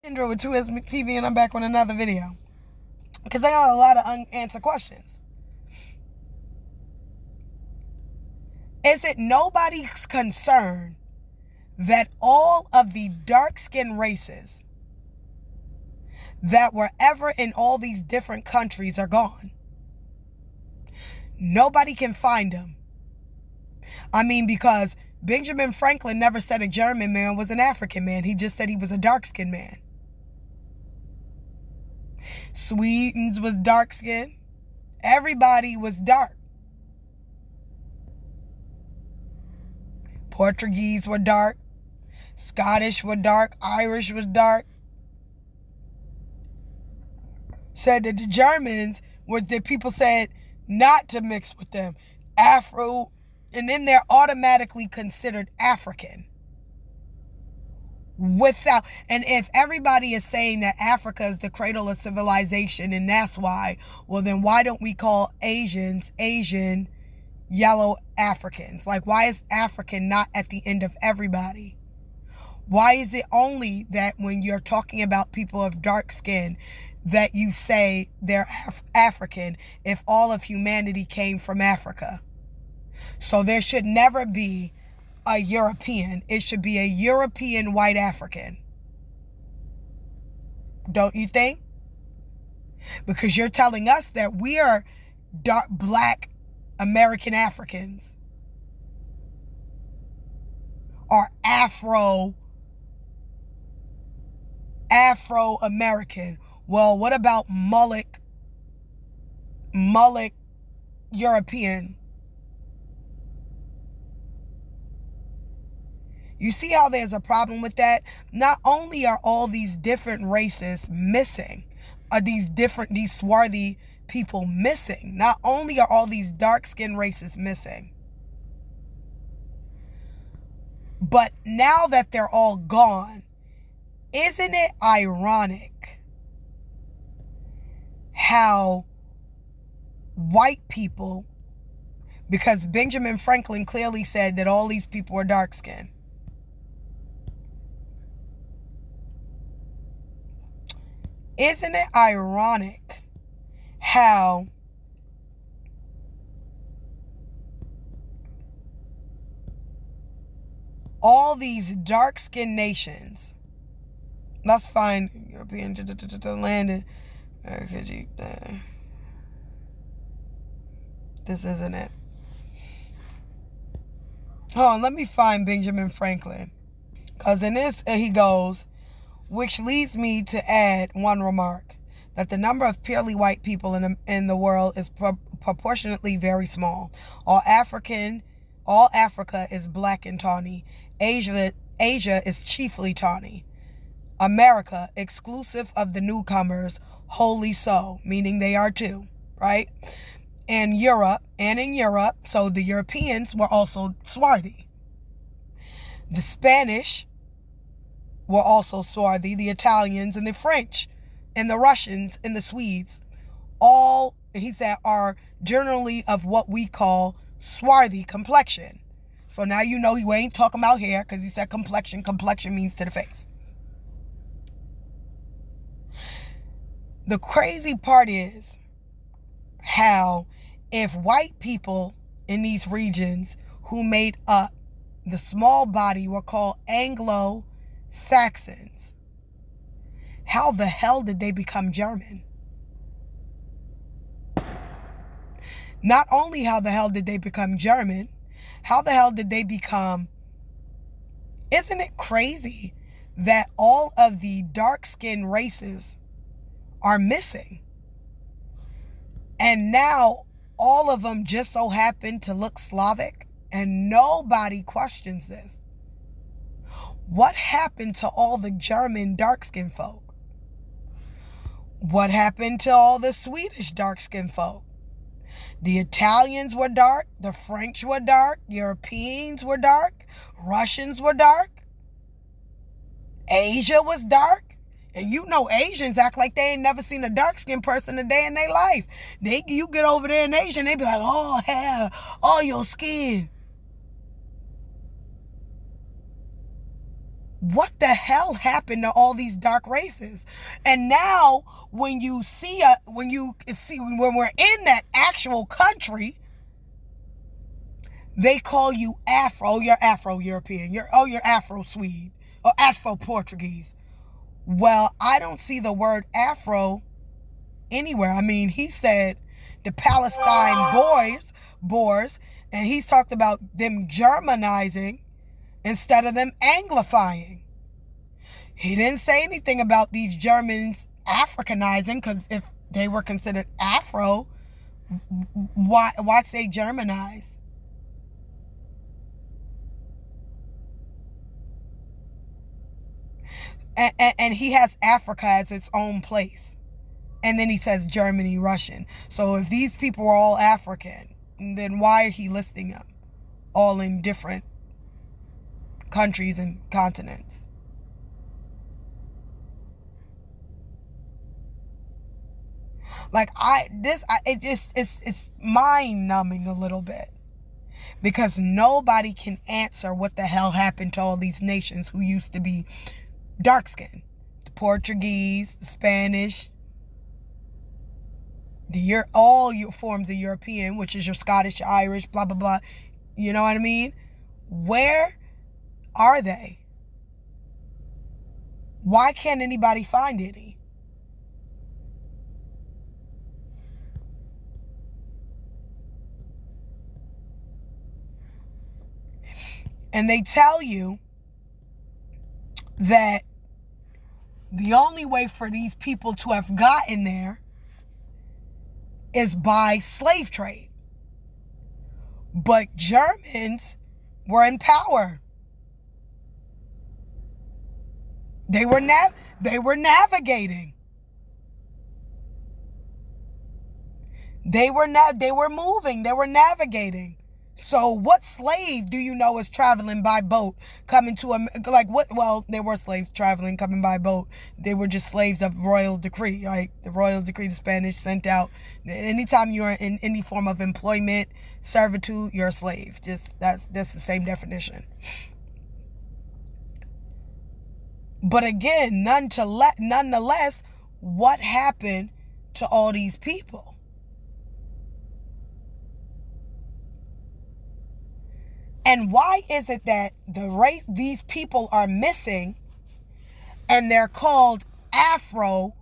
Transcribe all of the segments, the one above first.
Indra with 2S TV, and I'm back with another video. Because I got a lot of unanswered questions. Is it nobody's concern that all of the dark-skinned races that were ever in all these different countries are gone? Nobody can find them. I mean, because Benjamin Franklin never said a German man was an African man. He just said he was a dark-skinned man. Swedes was dark-skinned. Everybody was dark. Portuguese were dark. Scottish were dark. Irish was dark. Said that the Germans were the people said not to mix with them. Afro, and then they're automatically considered African. Without, and if everybody is saying that Africa is the cradle of civilization and that's why, well then why don't we call Asians Asian yellow Africans? Like, why is African not at the end of everybody? Why is it only that when you're talking about people of dark skin that you say they're African if all of humanity came from Africa? So there should never be a European. It should be a European white African. Don't you think? Because you're telling us that we are dark black American Africans or Afro-American. Well, what about mullet European? You see how there's a problem with that? Not only are all these different races missing, are these swarthy people missing, not only are all these dark-skinned races missing, but now that they're all gone, isn't it ironic how white people, because Benjamin Franklin clearly said that all these people were dark-skinned, isn't it ironic how all these dark-skinned nations, let's find European landed, this isn't it. Hold on, let me find Benjamin Franklin. Because in this, he goes, which leads me to add one remark, that the number of purely white people in the world is proportionately very small. All Africa is black and tawny. Asia is chiefly tawny. America, exclusive of the newcomers, wholly so, meaning they are too, right? And in Europe, so the Europeans were also swarthy. The Spanish were also swarthy, the Italians and the French and the Russians and the Swedes, all, he said, are generally of what we call swarthy complexion. So now you know he ain't talking about hair because he said complexion. Complexion means to the face. The crazy part is how if white people in these regions who made up the small body were called Anglo-Saxons, how the hell did they become German? Not only how the hell did they become German, how the hell did they become... Isn't it crazy that all of the dark-skinned races are missing? And now all of them just so happen to look Slavic, and nobody questions this. What happened to all the German dark-skinned folk? What happened to all the Swedish dark-skinned folk? The Italians were dark, the French were dark, Europeans were dark, Russians were dark, Asia was dark. And you know Asians act like they ain't never seen a dark-skinned person a day in their life. You get over there in Asia and they be like, oh, hair, oh, your skin. what the hell happened to all these dark races? And now when when we're in that actual country, they call you Afro. You're Afro-European. You're Afro-Swede or Afro-Portuguese. Well, I don't see the word Afro anywhere. I mean, he said the Palestine Boers, and he's talked about them Germanizing instead of them Anglifying. He didn't say anything about these Germans Africanizing, because if they were considered Afro, why say Germanize? And he has Africa as its own place. And then he says Germany, Russian. So if these people are all African, then why are he listing them all in different countries and continents? Like it's mind numbing a little bit, because nobody can answer what the hell happened to all these nations who used to be dark skinned. The Portuguese, the Spanish, all your forms of European, which is your Scottish, your Irish, blah, blah, blah. You know what I mean? Where are they? Why can't anybody find any? And they tell you that the only way for these people to have gotten there is by slave trade. But Germans were in power. They were navigating. They were moving. They were navigating. So what slave do you know is traveling by boat coming to well, there were slaves traveling coming by boat. They were just slaves of royal decree, right? The royal decree, the Spanish sent out. Anytime you're in any form of employment, servitude, you're a slave. That's the same definition. But again, nonetheless, what happened to all these people? And why is it that these people are missing and they're called Afro?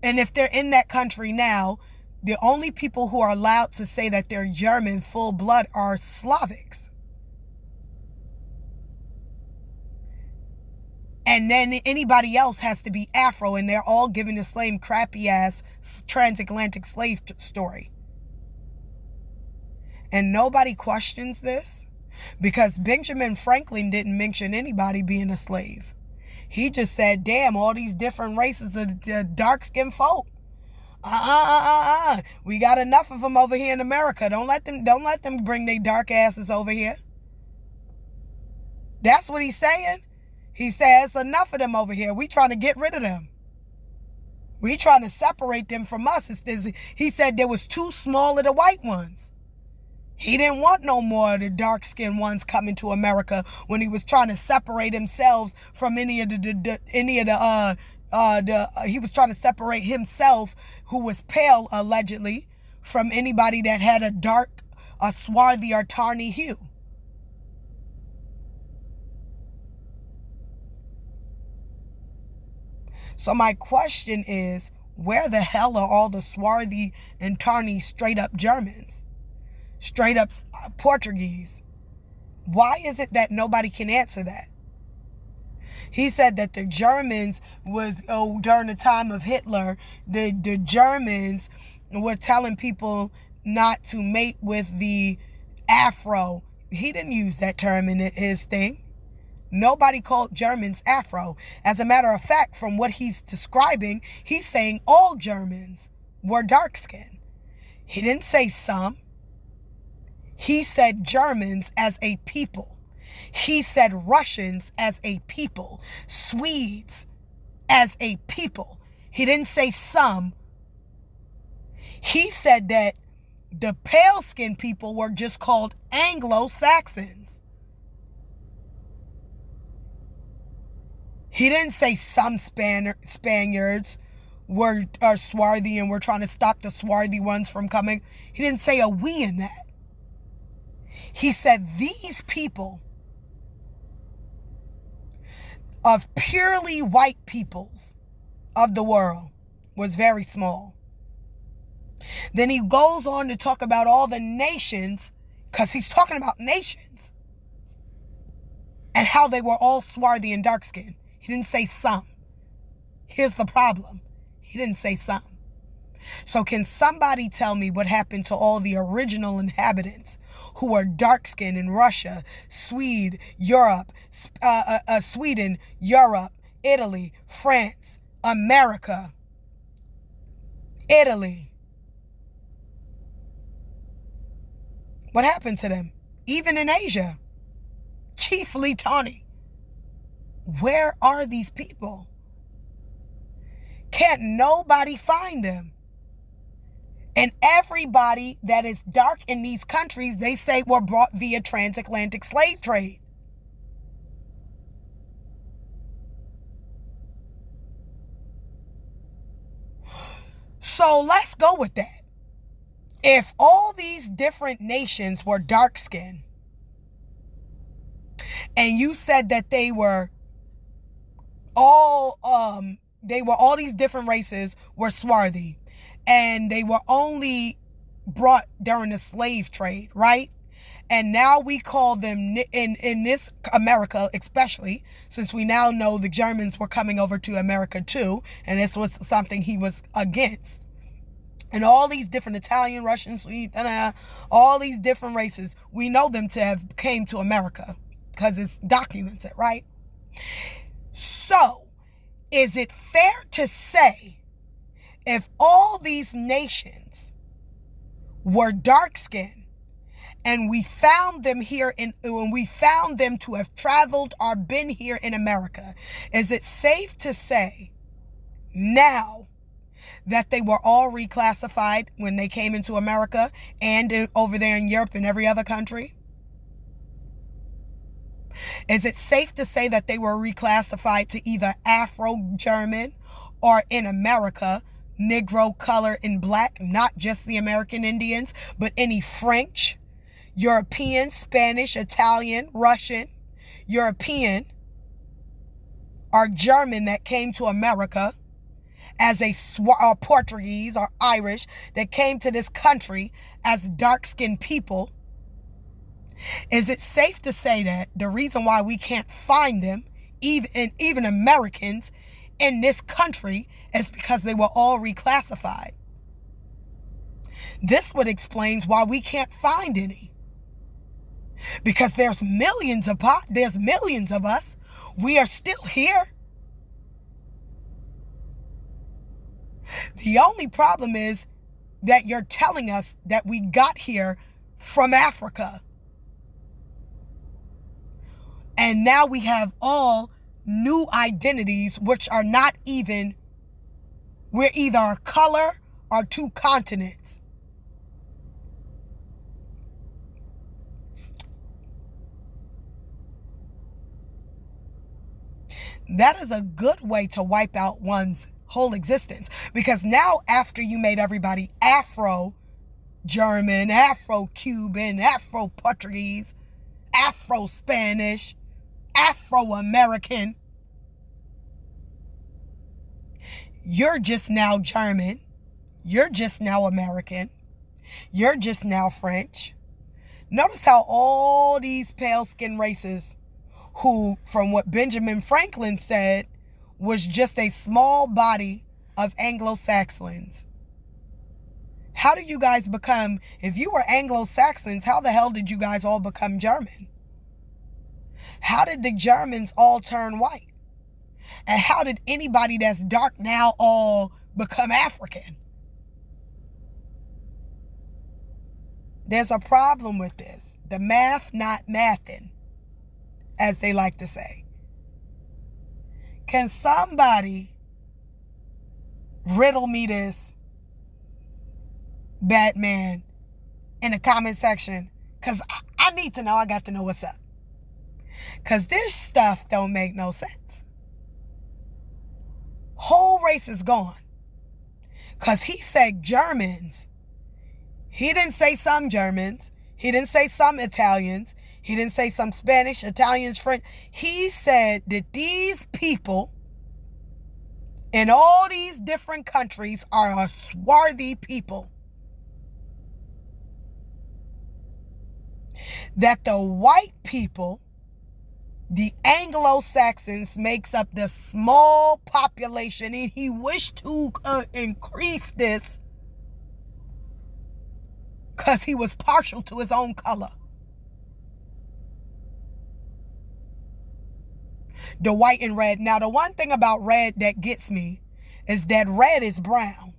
And if they're in that country now, the only people who are allowed to say that they're German full blood are Slavics. And then anybody else has to be Afro, and they're all given the same crappy ass transatlantic slave story. And nobody questions this. Because Benjamin Franklin didn't mention anybody being a slave. He just said, damn, all these different races of dark-skinned folk. We got enough of them over here in America. Don't let them bring their dark asses over here. That's what he's saying. He says enough of them over here. We trying to get rid of them. We trying to separate them from us. He said there was too small of the white ones. He didn't want no more of the dark-skinned ones coming to America when he was trying to separate himself from he was trying to separate himself, who was pale, allegedly, from anybody that had a swarthy or tawny hue. So my question is, where the hell are all the swarthy and tawny straight up Germans? Straight up Portuguese? Why is it that nobody can answer that? He said that the Germans during the time of Hitler, the Germans were telling people not to mate with the Afro. He didn't use that term in his thing. Nobody called Germans Afro. As a matter of fact, from what he's describing, he's saying all Germans were dark-skinned. He didn't say some. He said Germans as a people. He said Russians as a people. Swedes as a people. He didn't say some. He said that the pale-skinned people were just called Anglo-Saxons. He didn't say some Spaniards are swarthy and we're trying to stop the swarthy ones from coming. He didn't say a we in that. He said these people of purely white peoples of the world was very small. Then he goes on to talk about all the nations, because he's talking about nations, and how they were all swarthy and dark-skinned. He didn't say some. Here's the problem. He didn't say some. So can somebody tell me what happened to all the original inhabitants who were dark-skinned in Russia, Sweden, Europe, Italy, France, America, Italy? What happened to them? Even in Asia, chiefly Tawny. Where are these people? Can't nobody find them. And everybody that is dark in these countries, they say, were brought via transatlantic slave trade. So let's go with that. If all these different nations were dark-skinned, and you said that they were all these different races were swarthy, and they were only brought during the slave trade, right? And now we call them, in this America especially, since we now know the Germans were coming over to America too, and this was something he was against. And all these different Italian, Russian, Swede, all these different races, we know them to have came to America because it's documented, right? So, is it fair to say if all these nations were dark-skinned and we found them here when we found them to have traveled or been here in America, is it safe to say now that they were all reclassified when they came into America and over there in Europe and every other country? Is it safe to say that they were reclassified to either Afro-German or in America, Negro, color, and black, not just the American Indians, but any French, European, Spanish, Italian, Russian, European, or German that came to America, as or Portuguese or Irish that came to this country as dark-skinned people? Is it safe to say that the reason why we can't find them, even Americans in this country, is because they were all reclassified? This would explain why we can't find any. Because there's millions of us. We are still here. The only problem is that you're telling us that we got here from Africa. And now we have all new identities, which are not even, we're either a color or two continents. That is a good way to wipe out one's whole existence, because now after you made everybody Afro-German, Afro-Cuban, Afro-Portuguese, Afro-Spanish, Afro-American, you're just now German, you're just now American, you're just now French. Notice how all these pale-skinned races, who, from what Benjamin Franklin said, was just a small body of Anglo-Saxons. How did you guys become, if you were Anglo-Saxons, how the hell did you guys all become German? How did the Germans all turn white? And how did anybody that's dark now all become African? There's a problem with this. The math not mathing, as they like to say. Can somebody riddle me this, Batman, in the comment section? Because I need to know. I got to know what's up. Because this stuff don't make no sense. Whole race is gone. Because he said Germans. He didn't say some Germans. He didn't say some Italians. He didn't say some Spanish, Italians, French. He said that these people in all these different countries are a swarthy people. That the white people, the Anglo-Saxons, makes up the small population, and he wished to increase this because he was partial to his own color. The white and red. Now, the one thing about red that gets me is that red is brown.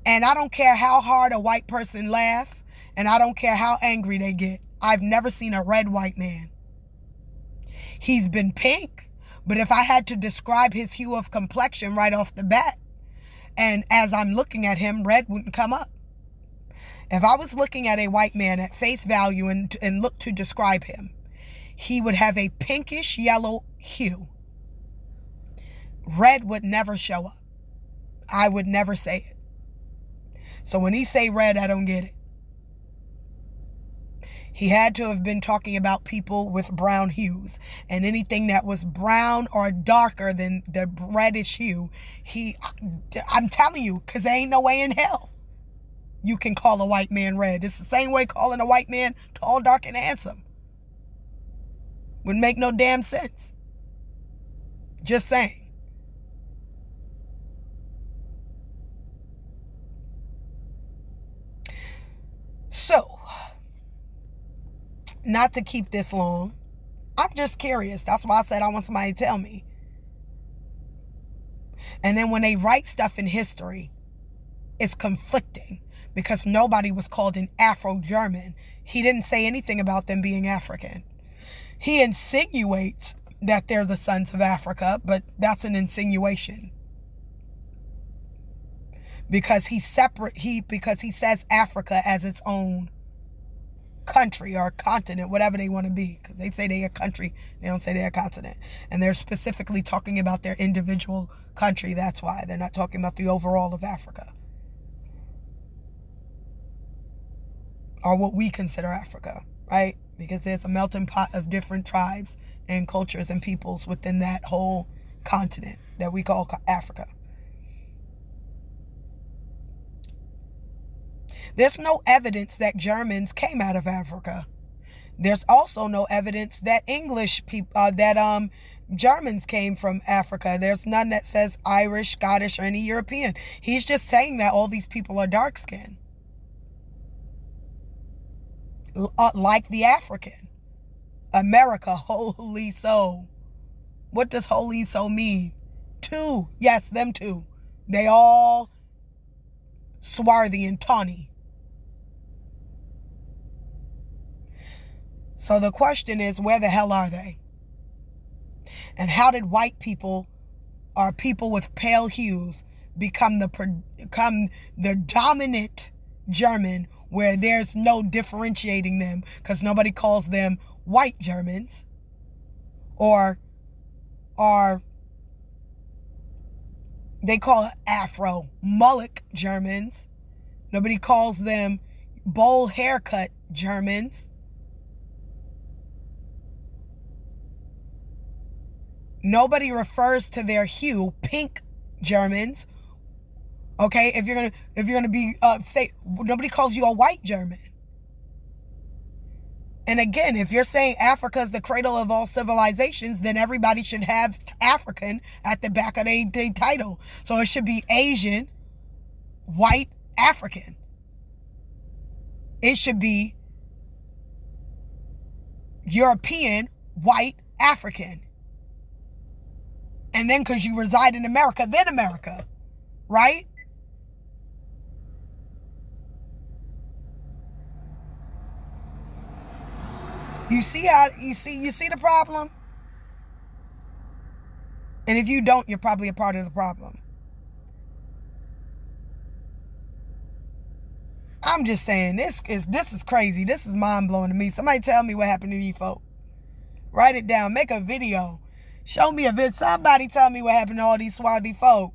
And I don't care how hard a white person laughs, and I don't care how angry they get. I've never seen a red white man. He's been pink, but if I had to describe his hue of complexion right off the bat, and as I'm looking at him, red wouldn't come up. If I was looking at a white man at face value and look to describe him, he would have a pinkish yellow hue. Red would never show up. I would never say it. So when he say red, I don't get it. He had to have been talking about people with brown hues, and anything that was brown or darker than the reddish hue, I'm telling you, because there ain't no way in hell you can call a white man red. It's the same way calling a white man tall, dark, and handsome. Would make no damn sense. Just saying. So, not to keep this long, I'm just curious. That's why I said I want somebody to tell me. And then when they write stuff in history, it's conflicting because nobody was called an Afro-German. He didn't say anything about them being African. He insinuates that they're the sons of Africa, but that's an insinuation. Because he's separate, because he says Africa as its own country or continent, whatever they want to be. Because they say they're a country, they don't say they're a continent. And they're specifically talking about their individual country. That's why they're not talking about the overall of Africa. Or what we consider Africa, right? Because there's a melting pot of different tribes and cultures and peoples within that whole continent that we call Africa. There's no evidence that Germans came out of Africa. There's also no evidence that Germans came from Africa. There's none that says Irish, Scottish, or any European. He's just saying that all these people are dark-skinned. Like the African. America, holy soul. What does holy soul mean? Two. Yes, them two. They all swarthy and tawny. So the question is, where the hell are they? And how did white people or people with pale hues become the dominant German, where there's no differentiating them because nobody calls them white Germans or they call it Afro mullet Germans. Nobody calls them bowl haircut Germans. Nobody refers to their hue pink Germans. Okay, if you're gonna be say nobody calls you a white German. And again, if you're saying Africa is the cradle of all civilizations, then everybody should have African at the back of their title. So it should be Asian, white, African. It should be European, white, African. And then because you reside in America, then America, right? You see the problem? And if you don't, you're probably a part of the problem. I'm just saying, this is crazy. This is mind-blowing to me. Somebody tell me what happened to these folk. Write it down. Make a video. Show me a vid. Somebody tell me what happened to all these swarthy folk.